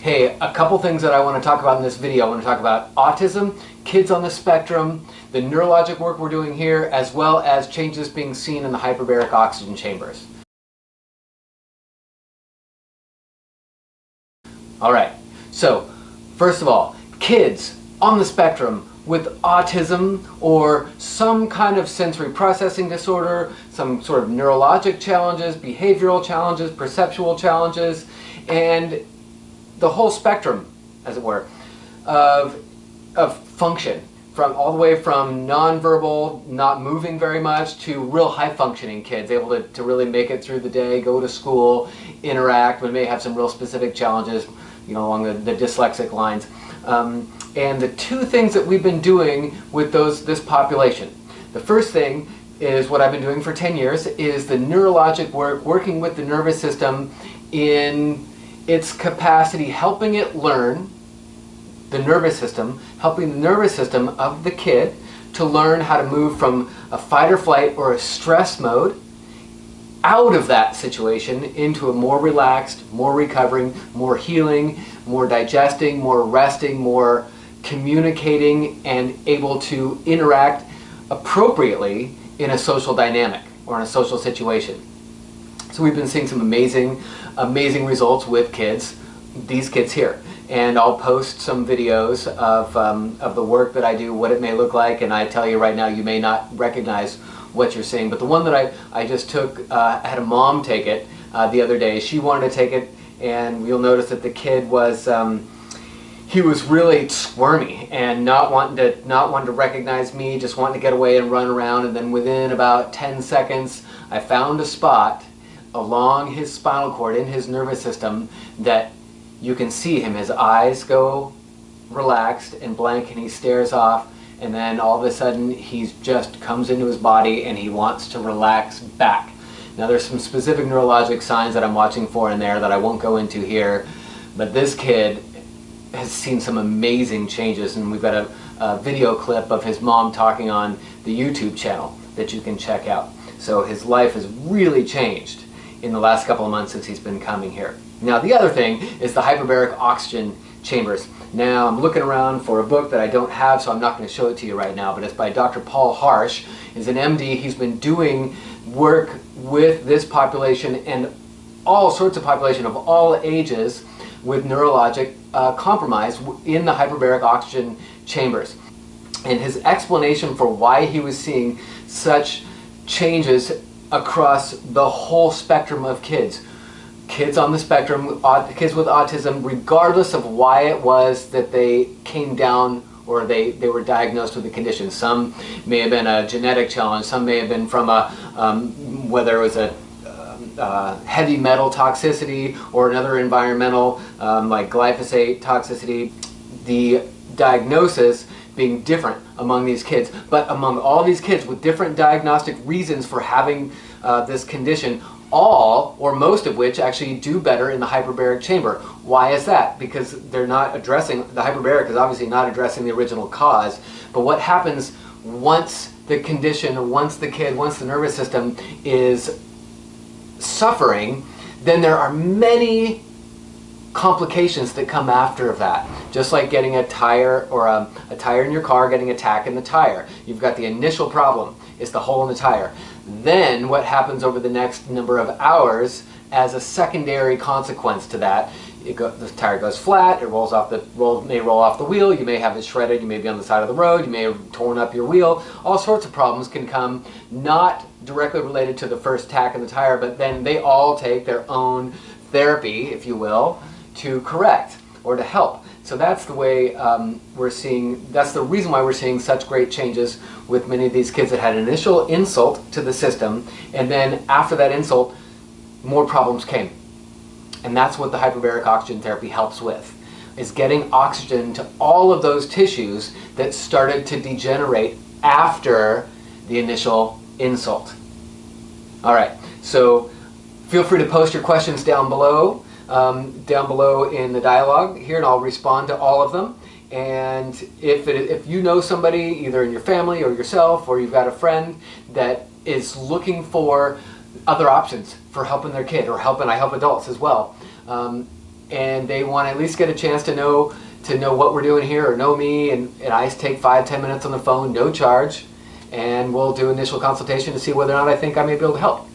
Hey, a couple things that I want to talk about in this video. I want to talk about autism, kids on the spectrum, the neurologic work we're doing here, as well as changes being seen in the hyperbaric oxygen chambers. Alright, so first of all, kids on the spectrum with autism or some kind of sensory processing disorder, some sort of neurologic challenges, behavioral challenges, perceptual challenges, and the whole spectrum, as it were, of function, from all the way from nonverbal, not moving very much, to real high-functioning kids, able to really make it through the day, go to school, interact, but may have some real specific challenges, you know, along the dyslexic lines. And the two things that we've been doing with this population. The first thing is what I've been doing for 10 years, is the neurologic work, working with the nervous system in its capacity, helping it learn, the nervous system, helping the nervous system of the kid to learn how to move from a fight or flight or a stress mode out of that situation into a more relaxed, more recovering, more healing, more digesting, more resting, more communicating, and able to interact appropriately in a social dynamic or in a social situation. So we've been seeing some amazing results with kids, these kids here. And I'll post some videos of the work that I do, what it may look like, and I tell you right now, you may not recognize what you're seeing. But the one that I just took, I had a mom take it the other day. She wanted to take it, and you'll notice that the kid was, he was really squirmy and not wanting to recognize me, just wanting to get away and run around. And then within about 10 seconds, I found a spot along his spinal cord, in his nervous system, that you can see him, his eyes go relaxed and blank, and he stares off, and then all of a sudden he just comes into his body and he wants to relax back. Now there's some specific neurologic signs that I'm watching for in there that I won't go into here, but this kid has seen some amazing changes, and we've got a video clip of his mom talking on the YouTube channel that you can check out. So his life has really changed in the last couple of months since he's been coming here. Now the other thing is the hyperbaric oxygen chambers. Now I'm looking around for a book that I don't have, so I'm not going to show it to you right now, but it's by Dr. Paul Harsh. He's an MD. He's been doing work with this population and all sorts of population of all ages with neurologic compromise in the hyperbaric oxygen chambers. And his explanation for why he was seeing such changes across the whole spectrum of kids. Kids on the spectrum, kids with autism, regardless of why it was that they came down or they were diagnosed with the condition. Some may have been a genetic challenge, some may have been from a, whether it was a heavy metal toxicity or another environmental, like glyphosate toxicity. The diagnosis being different among these kids, but among all these kids with different diagnostic reasons for having this condition, all or most of which actually do better in the hyperbaric chamber. Why is that? Because they're not addressing, the hyperbaric is obviously not addressing the original cause, but what happens once the condition, or once the kid, once the nervous system is suffering, then there are many complications that come after that. Just like getting a tire, or a tire in your car, getting a tack in the tire. You've got the initial problem, it's the hole in the tire. Then what happens over the next number of hours as a secondary consequence to that, the tire goes flat, it may roll off the wheel, you may have it shredded, you may be on the side of the road, you may have torn up your wheel. All sorts of problems can come, not directly related to the first tack in the tire, but then they all take their own therapy, if you will, to correct or to help. So that's the way we're seeing, that's the reason why we're seeing such great changes with many of these kids that had an initial insult to the system, and then after that insult, more problems came. And that's what the hyperbaric oxygen therapy helps with, is getting oxygen to all of those tissues that started to degenerate after the initial insult. All right, so feel free to post your questions down below in the dialogue here, and I'll respond to all of them. And if you know somebody, either in your family or yourself, or you've got a friend that is looking for other options for helping their kid, or helping, I help adults as well, and they want to at least get a chance to know what we're doing here or know me, and I take 5-10 minutes on the phone, no charge, and we'll do initial consultation to see whether or not I think I may be able to help.